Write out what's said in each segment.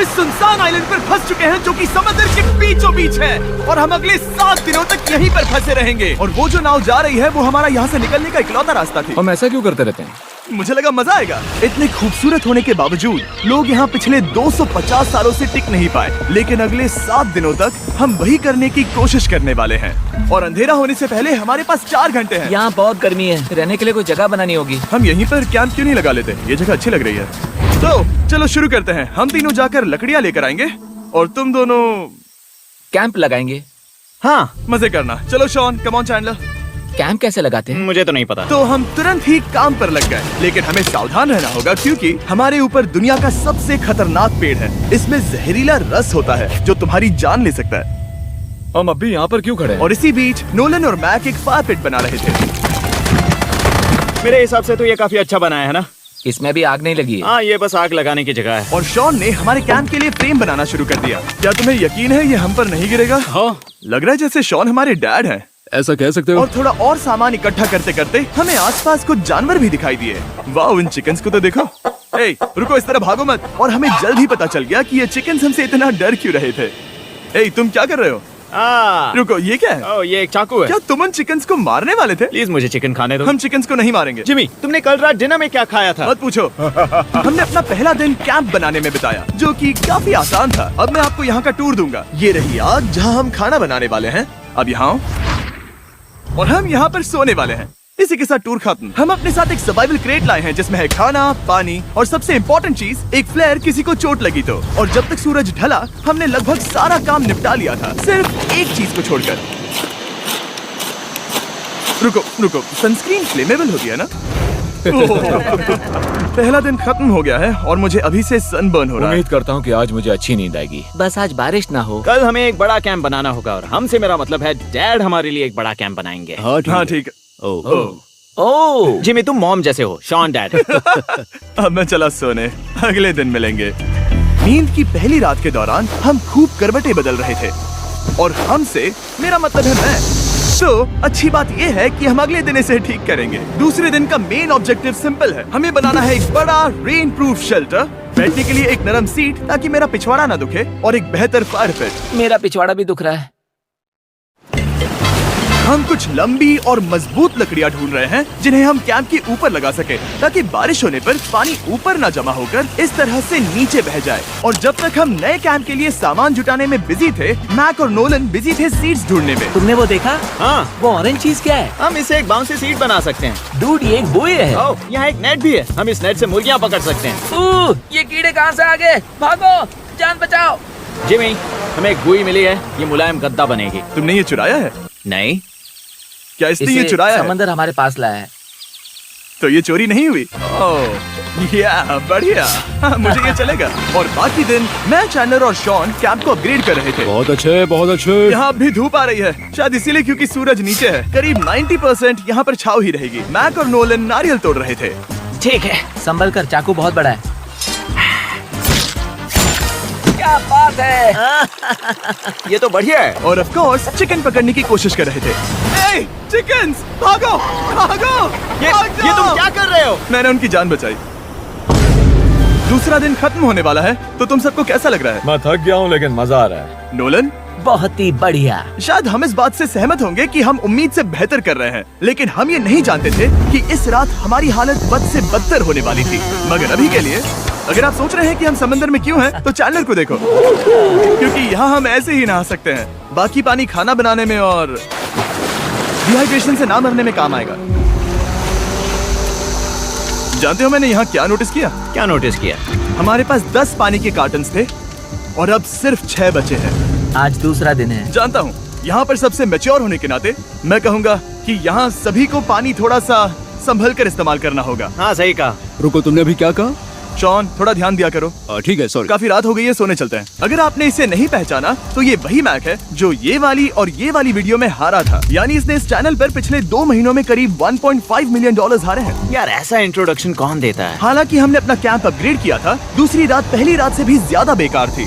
इस सुनसान आइलैंड पर फंस चुके हैं जो कि समुद्र के बीचों बीच है और हम अगले 7 दिनों तक यहीं पर फंसे रहेंगे। और वो जो नाव जा रही है वो हमारा यहाँ से निकलने का इकलौता रास्ता थी। हम ऐसा क्यों करते रहते हैं? मुझे लगा मजा आएगा। इतने खूबसूरत होने के बावजूद लोग यहाँ पिछले 250 सालों से टिक नहीं पाए, लेकिन अगले 7 दिनों तक हम वही करने की कोशिश करने वाले हैं। और अंधेरा होने से पहले हमारे पास 4 घंटे हैं। यहाँ बहुत गर्मी है, रहने के लिए कोई जगह बनानी होगी। हम यहीं पर कैंप क्यों नहीं लगा लेते? ये जगह अच्छी लग रही है। तो चलो शुरू करते हैं। हम तीनों जाकर लकड़ियाँ लेकर आएंगे और तुम दोनों कैंप लगाएंगे। हाँ, मजे करना। चलो Shawn, come on Chandler. Camp कैसे लगाते हैं? मुझे तो नहीं पता। तो हम तुरंत ही काम पर लग गए, लेकिन हमें सावधान रहना होगा क्योंकि हमारे ऊपर दुनिया का सबसे खतरनाक पेड़ है। इसमें जहरीला रस होता है जो तुम्हारी जान ले सकता है। हम अभी यहाँ पर क्यों खड़े हैं? और इसी बीच नोलन और मैक एक फायर पिट बना रहे थे। मेरे हिसाब से तो ये काफी अच्छा बनाया है ना? इसमें भी आग नहीं लगी है। हाँ, ये बस आग लगाने की जगह है। और शॉन ने हमारे कैंप के लिए फ्रेम बनाना शुरू कर दिया। क्या तुम्हें यकीन है ये हम पर नहीं गिरेगा? हाँ। लग रहा है जैसे शॉन हमारे डैड हैं। ऐसा कह सकते हो? और थोड़ा और सामान इकट्ठा करते करते हमें आसपास कुछ जानवर भी दिखाई दिए। वाह, इन चिकन्स को तो देखो। ए, रुको, इस तरह भागो मत। और हमें जल्द ही पता चल गया कि ये चिकन्स हमसे इतना डर क्यों रहे थे। ए, तुम क्या कर रहे हो? रुको, ये क्या है? ये एक चाकू है। क्या तुम उन चिकन्स को मारने वाले थे? प्लीज मुझे चिकन खाने दो। हम चिकन्स को नहीं मारेंगे। जिमी, तुमने कल रात डिनर में क्या खाया था? मत पूछो। हमने अपना पहला दिन कैंप बनाने में बिताया, जो कि काफी आसान था। अब मैं आपको यहाँ का टूर दूंगा। ये रही आग जहाँ हम खाना बनाने वाले हैं। अब यहाँ आओ। और हम यहाँ पर सोने वाले हैं। इसी के साथ टूर खत्म। हम अपने साथ एक सर्वाइवल क्रेट लाए हैं जिसमें है खाना, पानी और सबसे इम्पोर्टेंट चीज, एक फ्लेयर किसी को चोट लगी तो। और जब तक सूरज ढला हमने लगभग सारा काम निपटा लिया था, सिर्फ एक चीज को छोड़कर। रुको, सनस्क्रीन फ्लेमेबल होती है ना? पहला दिन खत्म हो गया है और मुझे अभी से सनबर्न हो रहा है। उम्मीद करता हूँ कि आज मुझे अच्छी नींद आएगी। बस आज बारिश ना हो। कल हमें एक बड़ा कैंप बनाना होगा और हमसे मेरा मतलब है डैड हमारे लिए एक बड़ा कैंप बनाएंगे। हाँ ठीक है। ओह, जिमी, तुम मॉम जैसे हो। Shawn dad. अब मैं चला सोने, अगले दिन मिलेंगे। नींद की पहली रात के दौरान हम खूब करवटें बदल रहे थे और हमसे मेरा मतलब है मैं। तो अच्छी बात यह है कि हम अगले दिन इसे ठीक करेंगे। दूसरे दिन का मेन ऑब्जेक्टिव सिंपल है। हमें बनाना है एक बड़ा रेन प्रूफ शेल्टर, बैठने के लिए एक नरम सीट ताकि मेरा पिछवाड़ा ना दुखे, और एक बेहतर फायर पिट। मेरा पिछवाड़ा भी दुख रहा है। हम कुछ लंबी और मजबूत लकड़ियां ढूंढ रहे हैं जिन्हें हम कैंप के ऊपर लगा सके ताकि बारिश होने पर पानी ऊपर न जमा होकर इस तरह से नीचे बह जाए। और जब तक हम नए कैंप के लिए सामान जुटाने में बिजी थे, मैक और नोलन बिजी थे सीड्स ढूंढने में। तुमने वो देखा? हाँ, वो ऑरेंज चीज क्या है? हम इसे एक बाउंसी सीट बना सकते हैं। डूड, ये एक बुए है। यहाँ एक नेट भी है। हम इस नेट से मुर्गियाँ पकड़ सकते हैं। ये कीड़े कहाँ से आ गए? भागो, जान बचाओ। जिमी, हमें एक बुई मिली है। ये मुलायम गद्दा बनेगी। तुमने ये चुराया है? नहीं। क्या इसने ये चुराया है? समंदर हमारे पास लाया है। तो ये चोरी नहीं हुई? ओह, या बढ़िया। मुझे ये चलेगा। और बाकी दिन मैं, चैंडलर और शॉन कैंप को अपग्रेड कर रहे थे। बहुत अच्छे, बहुत अच्छे। यहाँ भी धूप आ रही है, शायद इसीलिए क्योंकि सूरज नीचे है। करीब 90% यहाँ पर छाव ही रहेगी। मैक और नोलन नारियल तोड़ रहे थे। ठीक है, संभल कर, चाकू बहुत बड़ा है। क्या बात है। ये तो बढ़िया है। और ऑफ कोर्स चिकन पकड़ने की कोशिश कर रहे थे। ए, चिकन्स, भागो, भागो! ये तुम क्या कर रहे हो? मैंने उनकी जान बचाई। दूसरा दिन खत्म होने वाला है, तो तुम सबको कैसा लग रहा है? मैं थक गया हूँ लेकिन मजा आ रहा है। नोलन? बहुत ही बढ़िया। शायद हम इस बात से सहमत होंगे कि हम उम्मीद से बेहतर कर रहे हैं, लेकिन हम ये नहीं जानते थे कि इस रात हमारी हालत बद से बदतर होने वाली थी। मगर अभी के लिए, अगर आप सोच रहे हैं कि हम समंदर में क्यों हैं, तो चैंडलर को देखो, क्योंकि यहाँ हम ऐसे ही नहा सकते हैं। बाकी पानी खाना बनाने में और डिहाइड्रेशन से ना मरने में काम आएगा। जानते हो मैंने यहाँ क्या नोटिस किया? क्या नोटिस किया? हमारे पास 10 पानी के कार्टन्स थे और अब सिर्फ 6 बचे हैं। आज दूसरा दिन है। जानता हूँ, यहाँ पर सबसे मैच्योर होने के नाते मैं कहूँगा कि यहाँ सभी को पानी थोड़ा सा संभल कर इस्तेमाल करना होगा। हाँ, सही कहा। रुको, तुमने अभी क्या कहा? शॉन, थोड़ा ध्यान दिया करो। ठीक है, सॉरी। काफी रात हो गई है, सोने चलते हैं। अगर आपने इसे नहीं पहचाना तो ये वही मैक है जो ये वाली और ये वाली वीडियो में हारा था। यानी इसने इस चैनल पर पिछले 2 महीनों में करीब $1.5 मिलियन हारे हैं। यार, ऐसा इंट्रोडक्शन कौन देता है? हालांकि हमने अपना कैंप अपग्रेड किया था, दूसरी रात पहली रात से भी ज्यादा बेकार थी।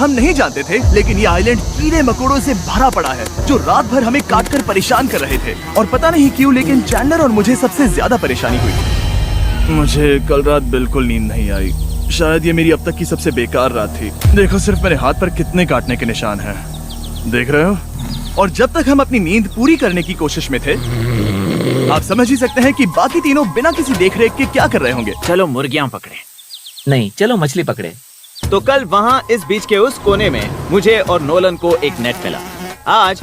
हम नहीं जानते थे, लेकिन ये आइलैंड कीड़े मकोड़ों से भरा पड़ा है जो रात भर हमें काटकर परेशान कर रहे थे। और पता नहीं क्यों, लेकिन चैंडलर और मुझे सबसे ज्यादा परेशानी हुई। मुझे कल रात बिल्कुल नींद नहीं आई। शायद ये मेरी अब तक की सबसे बेकार रात थी। देखो सिर्फ मेरे हाथ पर कितने काटने के निशान हैं। देख रहे हो? और जब तक हम अपनी नींद पूरी करने की कोशिश में थे, आप समझ ही सकते हैं कि बाकी तीनों बिना किसी देखरेख के क्या कर रहे होंगे। चलो मुर्गियां पकड़े। नहीं, चलो मछली पकड़े। तो कल वहाँ इस बीच के उस कोने में मुझे और नोलन को एक नेट मिला। आज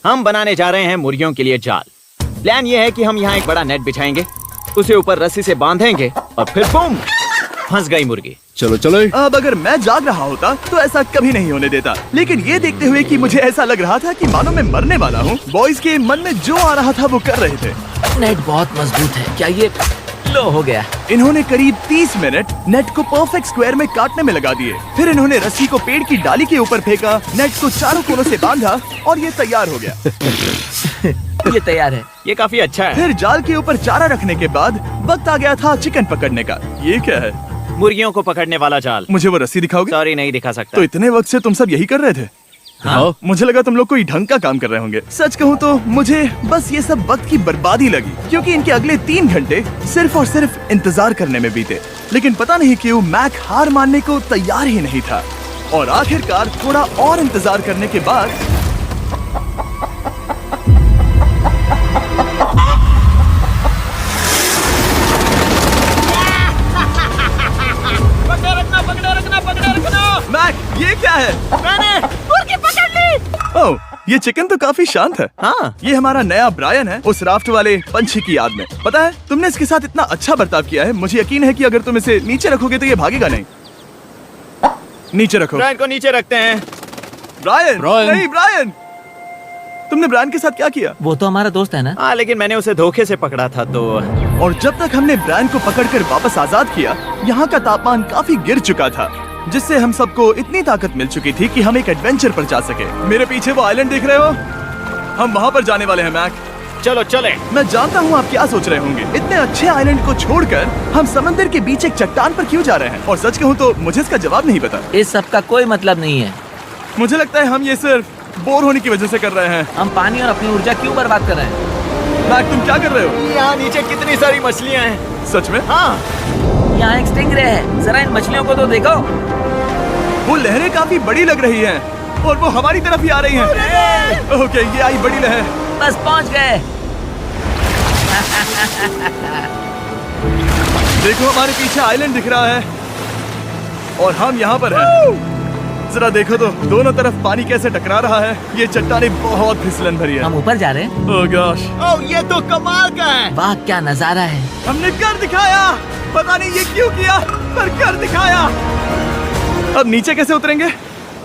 हम बनाने जा रहे हैं मुर्गियों के लिए जाल। प्लान ये है कि हम यहाँ एक बड़ा नेट बिछाएंगे, उसे ऊपर रस्सी से बांधेंगे और फिर बूम, फंस गई मुर्गी। चलो चलो। अब अगर मैं जाग रहा होता तो ऐसा कभी नहीं होने देता, लेकिन ये देखते हुए कि मुझे ऐसा लग रहा था कि मानो मैं मरने वाला हूँ, बॉयज के मन में जो आ रहा था वो कर रहे थे। नेट बहुत मजबूत है। क्या ये लो हो गया? इन्होंने करीब 30 मिनट नेट को परफेक्ट स्क्वायर में काटने में लगा दिए। फिर इन्होंने रस्सी को पेड़ की डाली के ऊपर फेंका, नेट को चारों कोनों से बांधा और ये तैयार हो गया। ये तैयार है। ये काफी अच्छा है। फिर जाल के ऊपर चारा रखने के बाद वक्त आ गया था चिकन पकड़ने का। ये क्या है? मुर्गियों को पकड़ने वाला जाल। मुझे वो रस्सी दिखाओगे? सॉरी, नहीं दिखा सकता। तो इतने वक्त से तुम सब यही कर रहे थे? हाँ। मुझे लगा तुम लोग कोई ढंग का काम कर रहे होंगे। सच कहूँ तो मुझे बस ये सब वक्त की बर्बादी लगी, क्योंकि इनके अगले 3 घंटे सिर्फ और सिर्फ इंतजार करने में बीते। लेकिन पता नहीं क्यों मैक हार मानने को तैयार ही नहीं था, और आखिरकार थोड़ा और इंतजार करने के बाद मैक, ये क्या है? मैंने मुर्गी पकड़ ली। ओह, ये चिकन तो काफी शांत है। हाँ। ये हमारा नया ब्रायन है, उस राफ्ट वाले पंछी की याद में। पता है, तुमने इसके साथ इतना अच्छा बर्ताव किया है, मुझे यकीन है कि अगर तुम इसे नीचे रखोगे तो ये भागेगा नहीं। नीचे रखो। ब्रायन को नीचे रखते हैं। Brian, Brian. नहीं ब्रायन। तुमने ब्रायन के साथ क्या किया? वो तो हमारा दोस्त है ना। हाँ, लेकिन मैंने उसे धोखे से पकड़ा था तो। और जब तक हमने ब्रायन को पकड़कर वापस आजाद किया, यहाँ का तापमान काफी गिर चुका था, जिससे हम सबको इतनी ताकत मिल चुकी थी कि हम एक एडवेंचर पर जा सके। मेरे पीछे वो आइलैंड देख रहे हो? हम वहाँ पर जाने वाले हैं मैक। चलो चले। मैं जानता हूँ आप क्या सोच रहे होंगे, इतने अच्छे आइलैंड को छोड़कर हम समंदर के बीच एक चट्टान पर क्यों जा रहे हैं? और सच कहूँ तो मुझे इसका जवाब नहीं पता। इस सब का कोई मतलब नहीं है। मुझे लगता है हम ये सिर्फ बोर होने की वजह से कर रहे हैं। हम पानी और अपनी ऊर्जा क्यों बर्बाद कर रहे हैं? मैक, तुम क्या कर रहे हो? यहाँ नीचे कितनी सारी मछलियाँ हैं। सच में? हाँ। यहाँ एक स्टिंगरे है, जरा इन मछलियों को तो देखो। वो लहरें काफी बड़ी लग रही हैं और वो हमारी तरफ ही आ रही हैं। ओके, ये आई बड़ी लहर। बस पहुँच गए। देखो, हमारे पीछे आइलैंड दिख रहा है और हम यहाँ पर हैं। जरा देखो तो दोनों तरफ पानी कैसे टकरा रहा है। ये चट्टानें बहुत फिसलन भरी है। हम ऊपर जा रहे हैं। ओह गॉश, ओह, ये तो कमाल का है। वाह, क्या नजारा है। हमने कर दिखाया। पता नहीं ये क्यों किया, पर कर दिखाया। अब नीचे कैसे उतरेंगे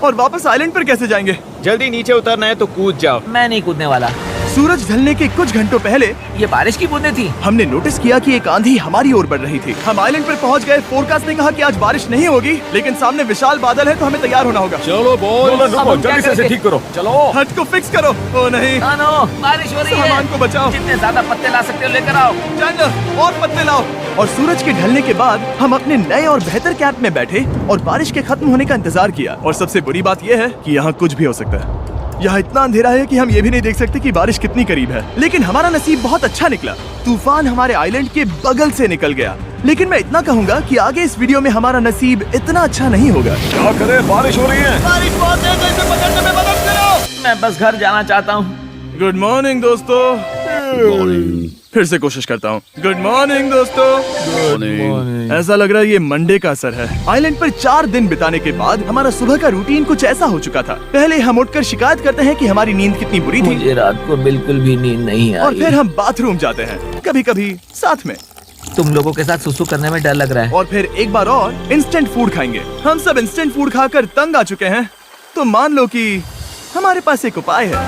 और वापस आइलैंड पर कैसे जाएंगे? जल्दी नीचे उतरना है तो कूद जाओ। मैं नहीं कूदने वाला। सूरज ढलने के कुछ घंटों पहले ये बारिश की बूंदें थी। हमने नोटिस किया कि एक आंधी हमारी ओर बढ़ रही थी। हम आइलैंड पर पहुंच गए। फोरकास्ट ने कहा कि आज बारिश नहीं होगी, लेकिन सामने विशाल बादल है तो हमें तैयार होना होगा। चलो बॉय, अब हम क्या करेंगे? ठीक करो। चलो। हट को फिक्स करो। ओ नहीं, नो, बारिश हो रही सामान को है। बचाओ। जितने ज्यादा पत्ते ला सकते हो लेकर आओ। चैंडलर, और पत्ते लाओ। और सूरज के ढलने के बाद हम अपने नए और बेहतर कैंप में बैठे और बारिश के खत्म होने का इंतजार किया। और सबसे बुरी बात यह है कि यहाँ कुछ भी हो सकता है। यहाँ इतना अंधेरा है कि हम ये भी नहीं देख सकते कि बारिश कितनी करीब है। लेकिन हमारा नसीब बहुत अच्छा निकला। तूफान हमारे आइलैंड के बगल से निकल गया। लेकिन मैं इतना कहूँगा कि आगे इस वीडियो में हमारा नसीब इतना अच्छा नहीं होगा। क्या करें, बारिश हो रही है। बारिश बहुत तेज है, इसे पकड़ने में मदद करो। मैं बस घर जाना चाहता हूँ। गुड मॉर्निंग दोस्तों। फिर से कोशिश करता हूँ। गुड मॉर्निंग दोस्तों। ऐसा लग रहा है ये मंडे का असर है। आइलैंड पर 4 दिन बिताने के बाद हमारा सुबह का रूटीन कुछ ऐसा हो चुका था। पहले हम उठकर शिकायत करते हैं कि हमारी नींद कितनी बुरी थी, मुझे रात को बिल्कुल भी नींद नहीं और आई। फिर हम बाथरूम जाते हैं, कभी कभी साथ में, तुम लोगों के साथ सुसु करने में डर लग रहा है। और फिर एक बार और इंस्टेंट फूड खाएंगे। हम सब इंस्टेंट फूड खाकर तंग आ चुके हैं, तो मान लो कि हमारे पास एक उपाय है।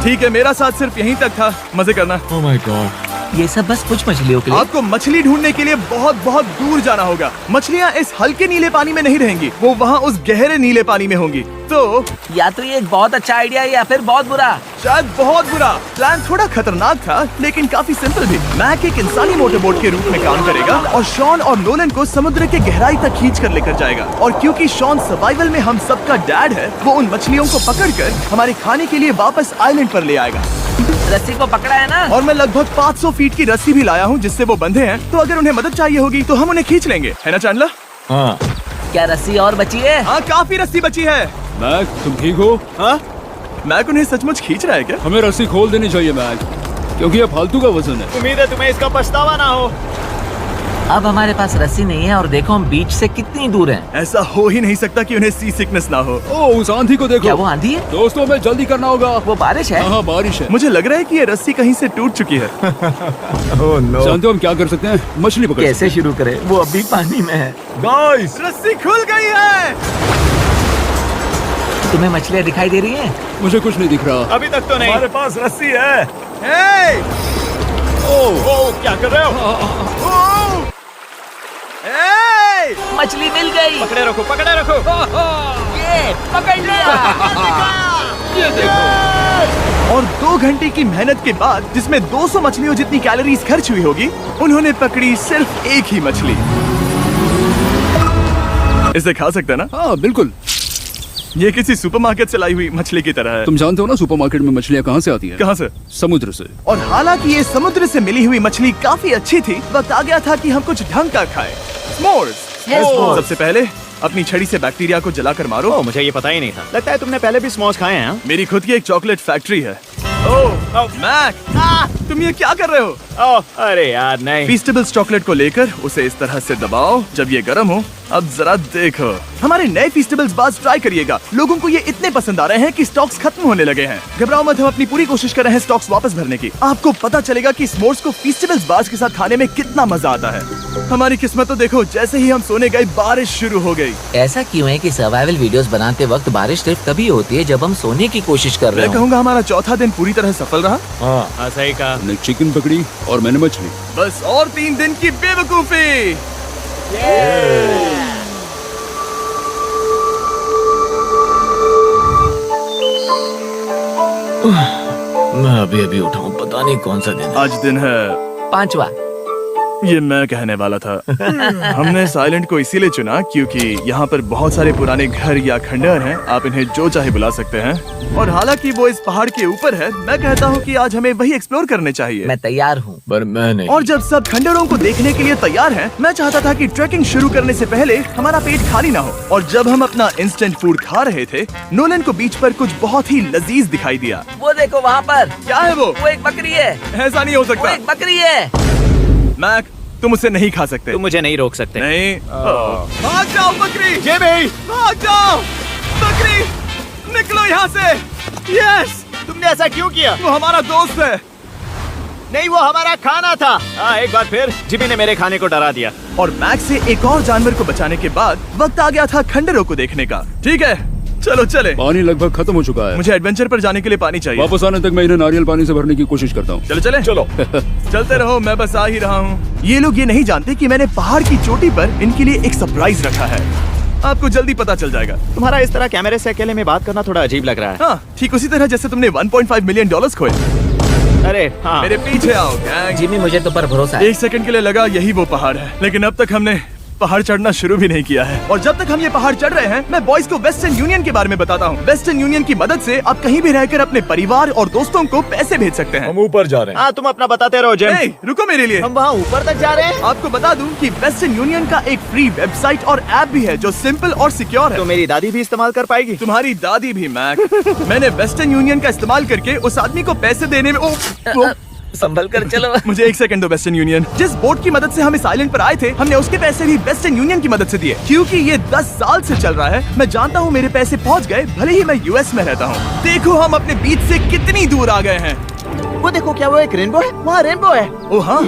ठीक है, मेरा साथ सिर्फ यहीं तक था। मजे करना। Oh my God। ये सब बस कुछ मछलियों के लिए। आपको मछली ढूंढने के लिए बहुत बहुत दूर जाना होगा। मछलियाँ इस हल्के नीले पानी में नहीं रहेंगी, वो वहाँ उस गहरे नीले पानी में होंगी। तो या तो ये एक बहुत अच्छा आइडिया है या फिर बहुत बुरा। शायद बहुत बुरा। प्लान थोड़ा खतरनाक था, लेकिन काफी सिंपल भी। मैक एक इंसानी मोटरबोट के रूप में काम करेगा और शॉन और नोलन को समुद्र के गहराई तक खींच कर लेकर जाएगा। और क्योंकि शॉन सर्वाइवल में हम सबका डैड है, वो उन मछलियों को पकड़कर हमारे खाने के लिए वापस आइलैंड पर ले आएगा। रस्सी को पकड़ा है ना? और मैं लगभग 500 फीट की रस्सी भी लाया हूँ जिससे वो बंधे हैं, तो अगर उन्हें मदद चाहिए होगी तो हम उन्हें खींच लेंगे, है ना चैंडलर? हाँ क्या रस्सी और बची है? हाँ, काफी रस्सी बची है। मैक, तुम ठीक हो? हाँ, मैक उन्हें सचमुच खींच रहा है क्या? हमें रस्सी खोल देनी चाहिए मैक, क्योंकि ये फालतू का वजन है। उम्मीद है तुम्हें इसका पछतावा ना हो। अब हमारे पास रस्सी नहीं है और देखो हम बीच से कितनी दूर हैं। ऐसा हो ही नहीं सकता कि उन्हें सी सिकनेस ना हो। ओह, उस आंधी को देखो। क्या वो आंधी है? दोस्तों, हमें जल्दी करना होगा। वो बारिश है? हाँ, बारिश है। मुझे लग रहा है कि ये रस्सी कहीं से टूट चुकी है। जानते हो हम क्या कर सकते हैं? मछली पकड़ सकते कैसे शुरू करें? वो अभी पानी में है। हैं। गाइस, रस्सी खुल गई है। तुम्हें मछलियाँ दिखाई दे रही हैं? मुझे कुछ नहीं दिख रहा। अभी तक तो नहीं। हमारे पास रस्सी है। हे! ओह, क्या कर रहे हो? हे! मछली मिल गई। पकड़े रखो, पकड़े रखो। ये पकड़ लिया। ये देखो। और 2 घंटे की मेहनत के बाद, जिसमें 200 मछलियों जितनी कैलोरीज खर्च हुई होगी, उन्होंने पकड़ी सिर्फ एक ही मछली। इसे खा सकते हैं ना? हाँ, बिल्कुल। ये किसी सुपरमार्केट से लाई हुई मछली की तरह है। तुम जानते हो ना सुपरमार्केट में मछलियाँ कहाँ से आती है? कहाँ से? समुद्र से। और हालांकि ये समुद्र से मिली हुई मछली काफी अच्छी थी, वक्त आ गया था कि हम कुछ ढंग का खाएं। s'mores। सबसे पहले अपनी छड़ी से बैक्टीरिया को जलाकर मारो। ओह, मुझे ये पता ही नहीं था। लगता है तुमने पहले भी स्मोक्स खाए हैं। हाँ? मेरी खुद की एक चॉकलेट फैक्ट्री है। ओह मैक, तुम ये क्या कर रहे हो? ओह, अरे यार नहीं। फीस्टेबल्स चॉकलेट को लेकर उसे इस तरह से दबाओ जब ये गर्म हो। अब जरा देखो, हमारे नए फीस्टेबल्स बार्स ट्राई करिएगा। लोगों को ये इतने पसंद आ रहे हैं कि स्टॉक्स खत्म होने लगे हैं। घबराओ मत, हम अपनी पूरी कोशिश कर रहे हैं स्टॉक्स वापस भरने की। आपको पता चलेगा कि s'mores को फीस्टेबल्स बार्स के साथ खाने में कितना मजा आता है। हमारी किस्मत तो देखो, जैसे ही हम सोने गए बारिश शुरू हो गई। ऐसा क्यों है कि सर्वाइवल वीडियोस बनाते वक्त बारिश सिर्फ तभी होती है जब हम सोने की कोशिश कर रहे मैं हो? कहूँगा हमारा चौथा दिन पूरी तरह सफल रहा। हाँ, सही कहा। मैंने चिकन पकड़ी और मैंने मछली। बस और 3 दिन की बेवकूफी। मैं अभी अभी उठा हूँ, पता नहीं कौन सा दिन है। आज दिन है 5वां। ये मैं कहने वाला था। हमने साइलेंट को इसीलिए चुना क्योंकि यहाँ पर बहुत सारे पुराने घर या खंडहर हैं। आप इन्हें जो चाहे बुला सकते हैं। और हालांकि वो इस पहाड़ के ऊपर है, मैं कहता हूँ कि आज हमें वही एक्सप्लोर करने चाहिए। मैं तैयार हूँ। पर मैं नहीं। और जब सब खंडहरों को देखने के लिए तैयार हैं, मैं चाहता था कि ट्रैकिंग शुरू करने से पहले हमारा पेट खाली ना हो। और जब हम अपना इंस्टेंट फूड खा रहे थे, नोलन को बीच पर कुछ बहुत ही लजीज दिखाई दिया। वो देखो वहाँ पर। क्या है वो? वो एक बकरी है। ऐसा नहीं हो वो सकता। एक बकरी है। मैक, तुम उसे नहीं खा सकते। तुम मुझे नहीं रोक सकते। नहीं। भाग जाओ बकरी। ये भी। भाग जाओ बकरी, निकलो यहाँ से। यस, तुमने ऐसा क्यों किया? वो हमारा दोस्त है। नहीं, वो हमारा खाना था। एक बार फिर जिमी ने मेरे खाने को डरा दिया। और मैक से एक और जानवर को बचाने के बाद वक्त आ गया था खंडहरों को देखने का। ठीक है, चलो चले। पानी लगभग खत्म हो चुका है। मुझे एडवेंचर पर जाने के लिए पानी चाहिए। वापस आने तक मैं इन्हें नारियल पानी से भरने की कोशिश करता हूँ। चलो चले। चलो। चलते रहो, मैं बस आ ही रहा हूँ। ये लोग ये नहीं जानते कि मैंने पहाड़ की चोटी पर इनके लिए एक सरप्राइज रखा है। आपको जल्दी पता चल जाएगा। तुम्हारा इस तरह कैमरे से अकेले में बात करना थोड़ा अजीब लग रहा है। हाँ, ठीक उसी तरह जैसे तुमने $1.5 मिलियन खोए। अरे हाँ। मेरे पीछे आओ गैंग। जिमी, मुझे तो पर भरोसा है। 1 सेकंड के लिए लगा यही वो पहाड़ है, लेकिन अब तक हमने पहाड़ चढ़ना शुरू भी नहीं किया है। और जब तक हम ये पहाड़ चढ़ रहे हैं, मैं बॉयज को वेस्टर्न यूनियन के बारे में बताता हूँ। वेस्टर्न यूनियन की मदद से आप कहीं भी रहकर अपने परिवार और दोस्तों को पैसे भेज सकते हैं। हम ऊपर जा रहे हैं। हाँ, तुम अपना बताते रहो जिम। ए, रुको मेरे लिए। हम वहाँ ऊपर तक जा रहे हैं। आपको बता दूं कि वेस्टर्न यूनियन का एक फ्री वेबसाइट और ऐप भी है जो सिंपल और सिक्योर है। तो मेरी दादी भी इस्तेमाल कर पाएगी। तुम्हारी दादी भी मैक। मैंने वेस्टर्न यूनियन का इस्तेमाल करके उस आदमी को पैसे देने में संभल कर चलो। मुझे 1 सेकंड दो। वेस्टर्न यूनियन, जिस बोट की मदद से हम इस आइलैंड पर आए थे, हमने उसके पैसे भी वेस्टर्न यूनियन की मदद से दिए। क्योंकि ये 10 साल से चल रहा है, मैं जानता हूँ मेरे पैसे पहुँच गए, भले ही मैं यूएस में रहता हूँ। देखो हम अपने बीच से कितनी दूर आ गए हैं। वो देखो, क्या वो एक रेनबो है? वहाँ रेनबो है। ओ हाँ,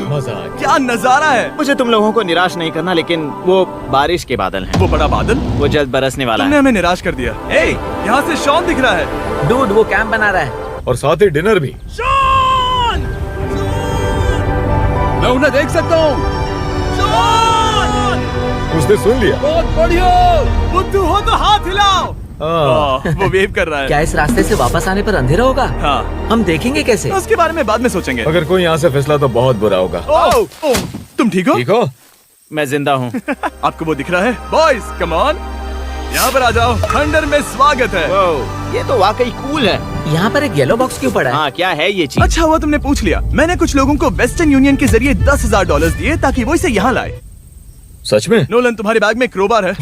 क्या नजारा है। मुझे तुम लोगों को निराश नहीं करना, लेकिन वो बारिश के बादल हैं। वो बड़ा बादल, वो जल्द बरसने वाला तुमने है। हमें निराश कर दिया। ए, यहाँ से शॉन दिख रहा है। डूड, वो कैंप बना रहा है। और साथ ही डिनर भी। शॉन! मैं उन्हें देख सकता हूँ। शॉन! उसने सुन लिया। बहुत बढ़िया। बुद्धू हो तो हाथ हिलाओ। वो वेव कर रहा है। क्या इस रास्ते से वापस आने पर अंधेरा होगा? हाँ, हम देखेंगे कैसे? उसके बारे में बाद में सोचेंगे। अगर कोई यहाँ से फिसला तो बहुत बुरा होगा। ओह, तुम ठीक हो? ठीक हो? मैं जिंदा हूँ। आपको वो दिख रहा है? बॉयज कम ऑन, यहाँ पर आ जाओ। खंडर में स्वागत है। Wow, ये तो वाकई कूल है। यहाँ पर एक येलो बॉक्स क्यों पड़ा है? हाँ, क्या है ये चीज? अच्छा हुआ तुमने पूछ लिया। मैंने कुछ लोगों को वेस्टर्न यूनियन के जरिए $10,000 दिए ताकि वो इसे यहाँ लाए। सच में? नोलन, तुम्हारे बैग में क्रोबार है।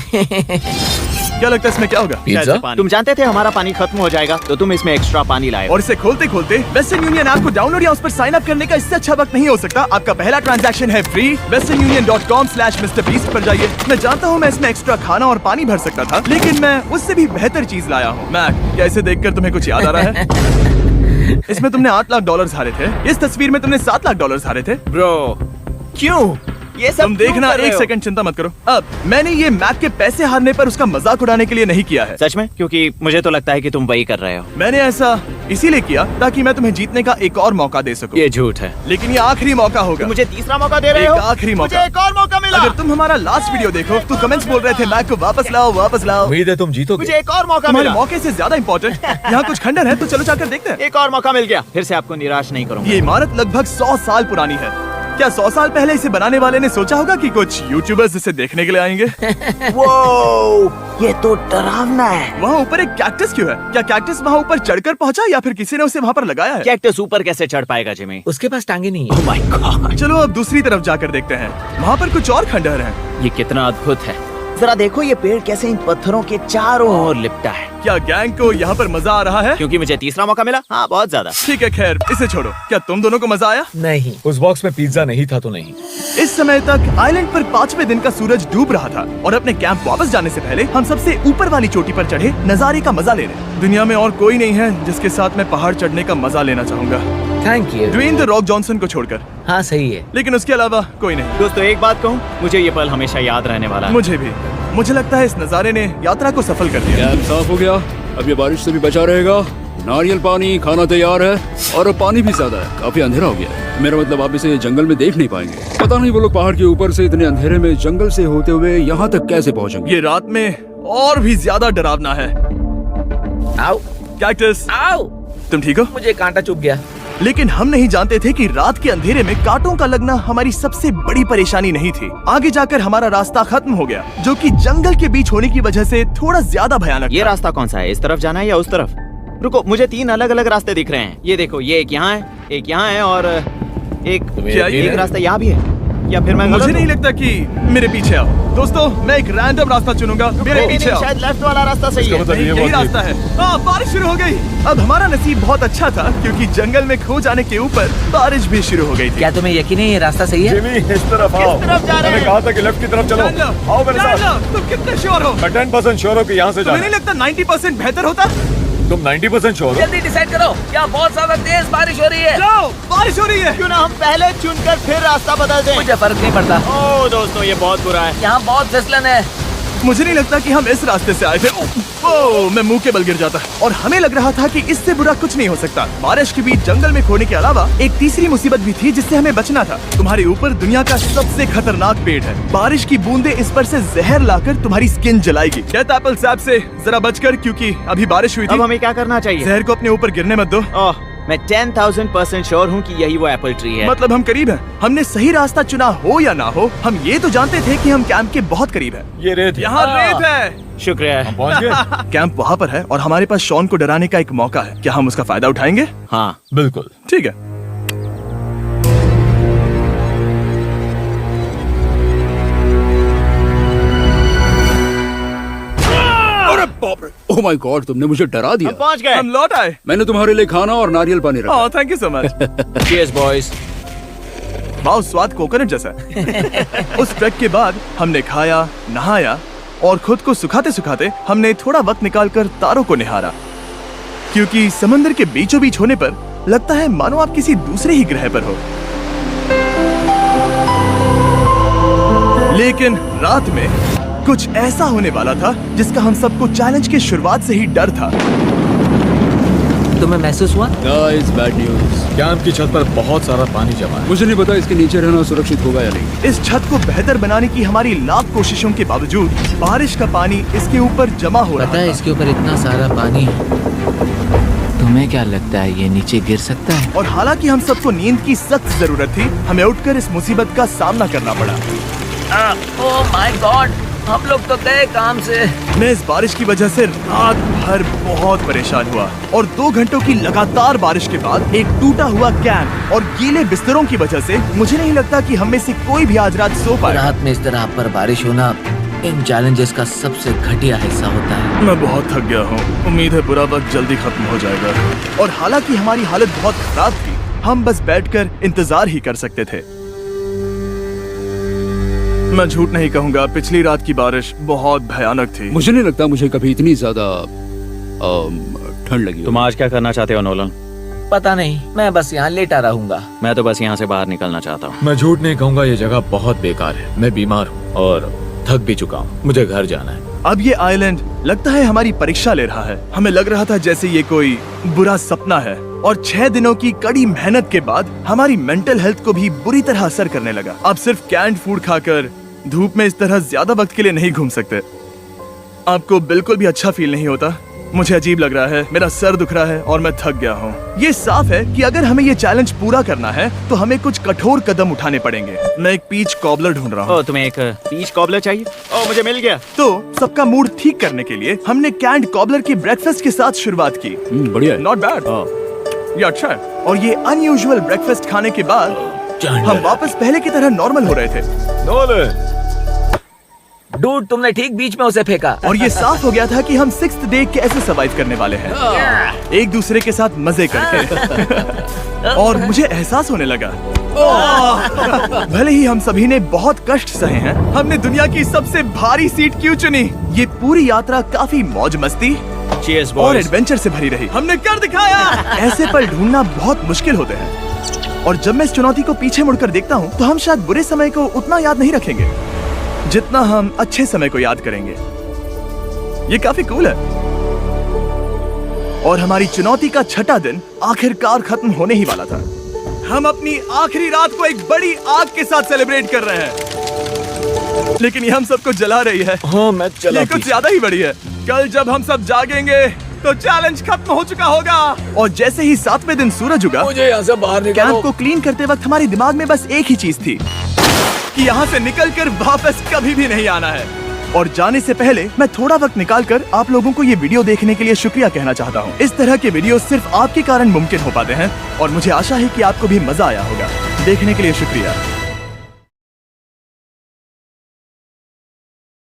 क्या लगता है इसमें क्या होगा? पिज्जा? तुम जानते थे हमारा पानी खत्म हो जाएगा, तो तुम इसमें एक्स्ट्रा पानी लाए। और इसे खोलते खोलते वेस्टर्न यूनियन ऐप को डाउनलोड या उस पर साइन अप करने का इससे अच्छा वक्त नहीं हो सकता। आपका पहला ट्रांजैक्शन है फ्री। westernunion.com/MrBeast पर जाइए। मैं जानता हूँ मैं इसमें एक्स्ट्रा खाना और पानी भर सकता था, लेकिन मैं उससे भी बेहतर चीज लाया हूँ। मैक, क्या इसे देखकर तुम्हें कुछ याद आ रहा है? इसमें तुमने $8 लाख हारे थे। इस तस्वीर में तुमने $7 लाख हारे थे। ब्रो, क्यों ये सब तुम देखना, क्यों कर रहे एक हो? सेकंड चिंता मत करो। अब मैंने ये मैक के पैसे हारने पर उसका मजाक उड़ाने के लिए नहीं किया है। सच में? क्योंकि मुझे तो लगता है कि तुम वही कर रहे हो। मैंने ऐसा इसीलिए किया ताकि मैं तुम्हें जीतने का एक और मौका दे सकूं। ये झूठ है। लेकिन ये आखिरी मौका होगा। तुम मुझे तीसरा मौका दे रहे एक हो? आखिरी मौका। मुझे एक और मौका मिला। अगर तुम हमारा लास्ट वीडियो देखो तो कमेंट्स बोल रहे थे मैक को वापस लाओ, वापस लाओ। उम्मीद है तुम जीतोगे। मुझे एक और मौका तुम्हारे मिला। मौके से ज्यादा इम्पोर्टेंट यहाँ कुछ खंडर है, तो चलो जाकर देखते हैं। एक और मौका मिल गया। फिर से आपको निराश नहीं करूंगा। ये इमारत लगभग 100 साल पुरानी है। क्या 100 साल पहले इसे बनाने वाले ने सोचा होगा कि कुछ यूट्यूबर्स इसे देखने के लिए आएंगे? वो ये तो डरावना है। वहाँ ऊपर एक कैक्टस क्यों है? क्या कैक्टस वहाँ ऊपर चढ़कर पहुँचा या फिर किसी ने उसे वहाँ पर लगाया है? कैक्टस ऊपर कैसे चढ़ पाएगा जिमी? उसके पास टांगे नहीं है। Oh my God! चलो अब दूसरी तरफ जाकर देखते हैं। वहाँ पर कुछ और खंडहर हैं। ये कितना अद्भुत है। जरा देखो ये पेड़ कैसे इन पत्थरों के चारों ओर लिपटा है। क्या गैंग को यहाँ पर मजा आ रहा है? क्योंकि मुझे तीसरा मौका मिला। हाँ, बहुत ज्यादा। ठीक है, खैर इसे छोड़ो। क्या तुम दोनों को मजा आया? नहीं। उस बॉक्स में पिज्जा नहीं था तो नहीं। इस समय तक आइलैंड पर 5वें दिन का सूरज डूब रहा था और अपने कैंप वापस जाने से पहले हम सबसे ऊपर वाली चोटी पर चढ़े नजारे का मजा ले रहे। दुनिया में और कोई नहीं है जिसके साथ मैं पहाड़ चढ़ने का मजा लेना चाहूंगा, thank you. Dwayne the Rock Johnson को छोड़कर। हाँ सही है। लेकिन उसके अलावा कोई नहीं। दोस्तों, एक बात कहूँ, मुझे ये पल हमेशा याद रहने वाला है। मुझे भी। मुझे लगता है इस नजारे ने यात्रा को सफल कर दिया। कैंप साफ हो गया, अब ये बारिश से भी बचा रहेगा। नारियल पानी, खाना तैयार है और अब पानी भी ज्यादा है। काफी अंधेरा हो गया है। मेरा मतलब आप इसे जंगल में देख नहीं पाएंगे। पता नहीं वो लोग पहाड़ के ऊपर से इतने अंधेरे में जंगल से होते हुए यहाँ तक कैसे पहुँचेंगे। ये रात में और भी ज्यादा डरावना है। आओ कैक्टस, आओ। तुम ठीक हो? मुझे कांटा चुभ गया। लेकिन हम नहीं जानते थे कि रात के अंधेरे में कांटों का लगना हमारी सबसे बड़ी परेशानी नहीं थी। आगे जाकर हमारा रास्ता खत्म हो गया, जो कि जंगल के बीच होने की वजह से थोड़ा ज्यादा भयानक ये था। रास्ता कौन सा है? इस तरफ जाना है या उस तरफ? रुको, मुझे 3 अलग अलग रास्ते दिख रहे हैं। ये देखो, ये एक यहाँ है, एक यहाँ है और एक क्या ये- एक रास्ता यहाँ भी है। या फिर मैं मुझे गलत नहीं हूँ? लगता कि मेरे पीछे आओ। दोस्तों, मैं एक रैंडम रास्ता चुनूंगा। मेरे नहीं, पीछे नहीं, आओ। शायद लेफ्ट वाला रास्ता सही है। मतलब नहीं, ये यही बहुत रास्ता है। हाँ, बारिश शुरू हो गई। अब हमारा नसीब बहुत अच्छा था क्योंकि जंगल में खो जाने के ऊपर बारिश भी शुरू हो गई थी। क्या तुम्हें यकीन है ये रास्ता सही है? जिमी, इस तरफ आओ। तरफ जा रहे मैंने हैं? कहा था कि लेफ्ट की तरफ चलो। जान लो, आओ मेरे जान साथ। लो, तुम कितने श्योर हो? मैं 10% श्योर हूँ कि यहाँ से तुम्हें जाना। नहीं लगता 90% बेहतर होता? तुम 90% श्योर हो? जल्दी डिसाइड करो। क्या बहुत ज्यादा तेज बारिश हो रही है? जाओ, बारिश हो रही है। क्यों ना हम पहले चुनकर फिर रास्ता बदल दें? मुझे फर्क नहीं पड़ता। ओह दोस्तों, ये बहुत बुरा है। यहाँ बहुत फिसलन है। मुझे नहीं लगता कि हम इस रास्ते से आए थे। ओह, मैं मुंह के बल गिर जाता और हमें लग रहा था कि इससे बुरा कुछ नहीं हो सकता। बारिश के बीच जंगल में खोने के अलावा एक तीसरी मुसीबत भी थी जिससे हमें बचना था। तुम्हारे ऊपर दुनिया का सबसे खतरनाक पेड़ है। बारिश की बूंदें इस पर से जहर लाकर तुम्हारी स्किन जलाएगी। डेथ एप्पल सैप से जरा बचकर, क्योंकि अभी बारिश हुई अब थी। हमें क्या करना चाहिए? जहर को अपने ऊपर गिरने मत दो। ओह, मैं 10,000% श्योर हूँ कि यही वो एप्पल ट्री है। मतलब हम करीब हैं। हमने सही रास्ता चुना हो या ना हो, हम ये तो जानते थे कि हम कैंप के बहुत करीब हैं। ये रेत है। यहाँ रेत है। शुक्रिया। हम पहुँच गए। कैंप वहाँ पर है और हमारे पास शॉन को डराने का एक मौका है। क्या हम उसका फायदा उठाएंगे? हाँ, बिल्कुल। ठीक है। अरे बाप रे, ओह माय गॉड, तुमने मुझे डरा दिया। हम पहुँच गए। हम लौट आए। मैंने तुम्हारे लिए खाना और नारियल पानी रखा। Oh, thank you so much. Cheers, boys. वाह, स्वाद कोकोनट जैसा है। उस ट्रैक के बाद हमने खाया, नहाया और खुद को सुखाते सुखाते हमने थोड़ा वक्त निकालकर तारों को निहारा, क्योंकि समंदर के बीचों बीच होने पर लगता है मानो आप किसी दूसरे ही ग्रह पर हो। लेकिन रात में कुछ ऐसा होने वाला था जिसका हम सबको चैलेंज की शुरुआत से ही डर था। तुम्हें महसूस हुआ? Guys, bad news. कैंप की छत पर बहुत सारा पानी जमा है। मुझे नहीं पता इसके नीचे रहना सुरक्षित होगा या नहीं। इस छत को बेहतर बनाने की हमारी लाख कोशिशों के बावजूद बारिश का पानी इसके ऊपर जमा हो रहा पता है था। इसके ऊपर इतना सारा पानी है। तुम्हें क्या लगता है ये नीचे गिर सकता है? और हालांकि हम सबको नींद की सख्त जरूरत थी, हमें उठकर इस मुसीबत का सामना करना पड़ा। ओह माय गॉड, हम लोग तो गए काम से। मैं इस बारिश की वजह से रात भर बहुत परेशान हुआ और 2 घंटों की लगातार बारिश के बाद एक टूटा हुआ कैंप और गीले बिस्तरों की वजह से मुझे नहीं लगता कि हम में से कोई भी आज रात सो पाए। रात में इस तरह आप पर बारिश होना इन चैलेंजेस का सबसे घटिया हिस्सा होता है। मैं बहुत थक गया हूँ। उम्मीद है बुरा वक्त जल्दी खत्म हो जाएगा। और हालांकि हमारी हालत बहुत खराब थी, हम बस बैठकर इंतजार ही कर सकते थे। मैं झूठ नहीं कहूँगा, पिछली रात की बारिश बहुत भयानक थी। मुझे नहीं लगता मुझे कभी इतनी ज्यादा ठंड लगी हो। तुम आज क्या करना चाहते हो नोलन? पता नहीं, मैं बस यहाँ लेटा रहूंगा। मैं तो बस यहाँ से बाहर निकलना चाहता हूँ। मैं झूठ नहीं कहूंगा, ये जगह बहुत बेकार है। मैं बीमार हूँ और थक भी चुका हूँ। मुझे घर जाना है। अब ये आइलैंड लगता है हमारी परीक्षा ले रहा है। हमें लग रहा था जैसे ये कोई बुरा सपना है और 6 दिनों की कड़ी मेहनत के बाद हमारी मेंटल हेल्थ को भी बुरी तरह असर करने लगा। अब सिर्फ कैंड फूड खाकर धूप में इस तरह ज्यादा वक्त के लिए नहीं घूम सकते। आपको बिल्कुल भी अच्छा फील नहीं होता? मुझे अजीब लग रहा है, मेरा सर दुख रहा है और मैं थक गया हूँ। ये साफ है कि अगर हमें ये चैलेंज पूरा करना है तो हमें कुछ कठोर कदम उठाने पड़ेंगे। मैं एक पीच कॉबलर ढूंढ रहा हूँ। ओ, तुम्हें एक पीच कॉबलर चाहिए? ओ, मुझे मिल गया। तो सबका मूड ठीक करने के लिए हमने कैंड कॉबलर के ब्रेकफास्ट के साथ शुरुआत की। बढ़िया है। नॉट बैड, ये अच्छा है। और ये अनयूजुअल ब्रेकफास्ट खाने के बाद हम वापस पहले की तरह नॉर्मल हो रहे थे। नोलन, डूड, तुमने ठीक बीच में उसे फेंका। और ये साफ हो गया था कि हम 6th डे कैसे सर्वाइव करने वाले हैं, एक दूसरे के साथ मजे करके। और मुझे एहसास होने लगा, भले ही हम सभी ने बहुत कष्ट सहे हैं, हमने दुनिया की सबसे भारी सीट क्यों चुनी। ये पूरी यात्रा काफी मौज मस्ती Cheers, और boys. एडवेंचर से भरी रही। हमने कर दिखाया। ऐसे पल ढूंढना बहुत मुश्किल होते हैं और जब मैं इस चुनौती को पीछे मुड़कर देखता हूँ तो हम शायद बुरे समय को उतना याद नहीं रखेंगे जितना हम अच्छे समय को याद करेंगे। ये काफी कूल है। और हमारी चुनौती का 6ठा दिन आखिरकार खत्म होने ही वाला था। हम अपनी आखिरी रात को एक बड़ी आग के साथ सेलिब्रेट कर रहे हैं, लेकिन ये हम सबको जला रही है। हाँ मैं चला। ये कुछ ज्यादा ही बड़ी है। कल जब हम सब जागेंगे तो चैलेंज खत्म हो चुका होगा। और जैसे ही 7वें दिन सूरज उगा, मुझे यहाँ से बाहर कैंप निकालो। को क्लीन करते वक्त हमारे दिमाग में बस एक ही चीज थी कि यहाँ से निकलकर वापस कभी भी नहीं आना है। और जाने से पहले मैं थोड़ा वक्त निकालकर आप लोगों को ये वीडियो देखने के लिए शुक्रिया कहना चाहता हूँ। इस तरह के वीडियो सिर्फ आपके कारण मुमकिन हो पाते हैं और मुझे आशा है कि आपको भी मजा आया होगा। देखने के लिए शुक्रिया।